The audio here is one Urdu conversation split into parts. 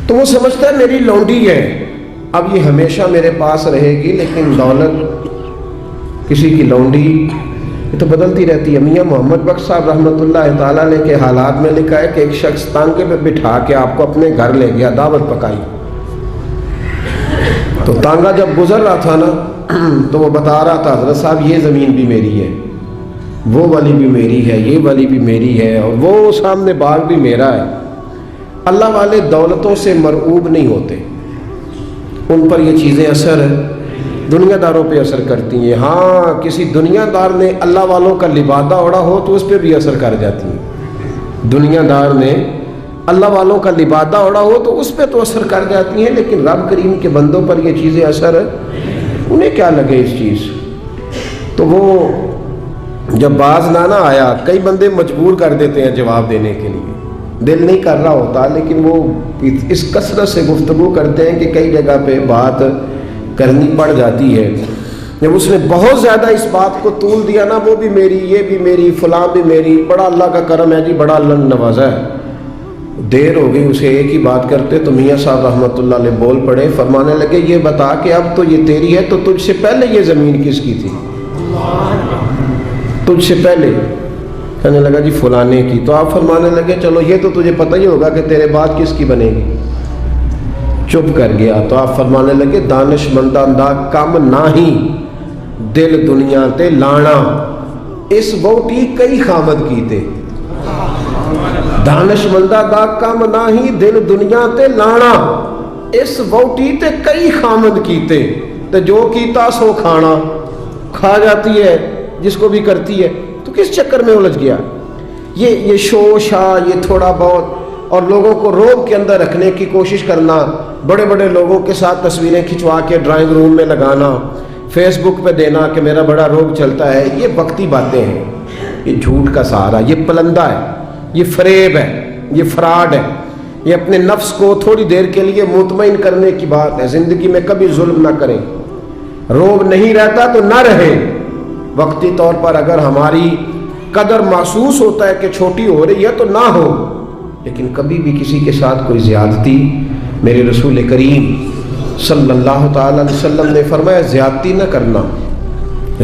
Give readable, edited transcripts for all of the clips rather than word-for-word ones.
تو وہ سمجھتا ہے میری لونڈی ہے، اب یہ ہمیشہ میرے پاس رہے گی، لیکن دولت کسی کی لونڈی یہ تو بدلتی رہتی ہے۔ میاں محمد بخش صاحب رحمۃ اللہ تعالیٰ علیہ کے حالات میں لکھا ہے کہ ایک شخص تانگے پہ بٹھا کے آپ کو اپنے گھر لے گیا، دعوت پکائی، تو تانگا جب گزر رہا تھا نا تو وہ بتا رہا تھا حضرت صاحب یہ زمین بھی میری ہے، وہ والی بھی میری ہے، یہ والی بھی میری ہے، اور وہ سامنے باغ بھی میرا ہے۔ اللہ والے دولتوں سے مرعوب نہیں ہوتے، ان پر یہ چیزیں اثر دنیا داروں پہ اثر کرتی ہیں۔ ہاں کسی دنیا دار نے اللہ والوں کا لبادہ اوڑھا ہو تو اس پہ بھی اثر کر جاتی ہیں، دنیا دار نے اللہ والوں کا لبادہ اوڑھا ہو تو اس پہ تو اثر کر جاتی ہیں، لیکن رب کریم کے بندوں پر یہ چیزیں اثر انہیں کیا لگے اس چیز۔ تو وہ جب باز نہ آیا، کئی بندے مجبور کر دیتے ہیں جواب دینے کے لیے، دل نہیں کر رہا ہوتا، لیکن وہ اس کثرت سے گفتگو کرتے ہیں کہ کئی جگہ پہ بات کرنی پڑ جاتی ہے۔ جب اس نے بہت زیادہ اس بات کو طول دیا نا، وہ بھی میری، یہ بھی میری، فلاں بھی میری، بڑا اللہ کا کرم ہے جی، بڑا اللہ نے نوازا ہے، دیر ہو گئی اسے ایک ہی بات کرتے تو میاں صاحب رحمۃ اللہ علیہ بول پڑے، فرمانے لگے یہ بتا کہ اب تو یہ تیری ہے، تو تجھ سے پہلے یہ زمین کس کی تھی؟ تجھ سے پہلے؟ کہنے لگا جی فلانے کی۔ تو آپ فرمانے لگے چلو یہ تو تجھے پتہ ہی ہوگا کہ تیرے بعد کس کی بنے گی۔ چپ کر گیا۔ تو آپ فرمانے لگے دانش مندہ دا کم ناہی دل دنیا تے لانا، اس ووٹی کئی خامد کیتے۔ دانش مندہ دا کم ناہی دل دنیا تے لانا، اس ووٹی تے کئی خامد کیتے۔ تو جو کیتا سو کھانا، کھا جاتی ہے جس کو بھی کرتی ہے، تو کس چکر میں الجھ گیا؟ یہ شوشا، یہ تھوڑا بہت، اور لوگوں کو روب کے اندر رکھنے کی کوشش کرنا، بڑے بڑے لوگوں کے ساتھ تصویریں کھنچوا کے ڈرائنگ روم میں لگانا، فیس بک پہ دینا کہ میرا بڑا روب چلتا ہے، یہ وقتی باتیں ہیں، یہ جھوٹ کا سہارا، یہ پلندہ ہے، یہ فریب ہے، یہ فراڈ ہے، یہ اپنے نفس کو تھوڑی دیر کے لیے مطمئن کرنے کی بات ہے۔ زندگی میں کبھی ظلم نہ کریں، روب نہیں رہتا تو نہ رہے۔ وقتی طور پر اگر ہماری قدر محسوس ہوتا ہے کہ چھوٹی ہو رہی ہے تو نہ ہو، لیکن کبھی بھی کسی کے ساتھ کوئی زیادتی، میرے رسول کریم صلی اللہ تعالی علیہ وسلم نے فرمایا زیادتی نہ کرنا۔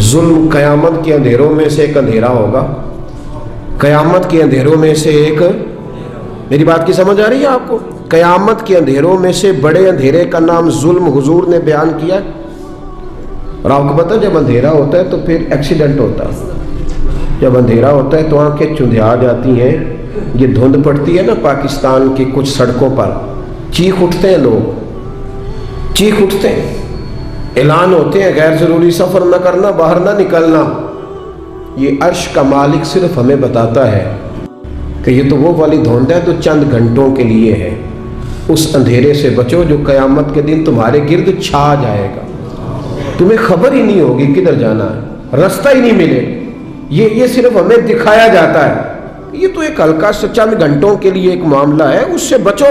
ظلم قیامت کے اندھیروں میں سے ایک اندھیرا ہوگا، قیامت کے اندھیروں میں سے ایک، میری بات کی سمجھ آ رہی ہے آپ کو؟ قیامت کے اندھیروں میں سے بڑے اندھیرے کا نام ظلم حضور نے بیان کیا ہے۔ اور آپ کو پتہ جب اندھیرا ہوتا ہے تو پھر ایکسیڈنٹ ہوتا ہے، جب اندھیرا ہوتا ہے تو آنکھیں چندھیا جاتی ہیں، یہ دھند پڑتی ہے نا پاکستان کی کچھ سڑکوں پر، چیخ اٹھتے ہیں لوگ، چیخ اٹھتے ہیں، اعلان ہوتے ہیں غیر ضروری سفر نہ کرنا، باہر نہ نکلنا۔ یہ عرش کا مالک صرف ہمیں بتاتا ہے کہ یہ تو وہ والی دھند ہے تو چند گھنٹوں کے لیے ہے، اس اندھیرے سے بچو جو قیامت کے دن تمہارے گرد چھا جائے گا، تمہیں خبر ہی نہیں ہوگی کدھر جانا ہے، رستہ ہی نہیں ملے۔ یہ صرف ہمیں دکھایا جاتا ہے، یہ تو ایک ہلکا سے چند گھنٹوں کے لیے ایک معاملہ ہے، اس سے بچو۔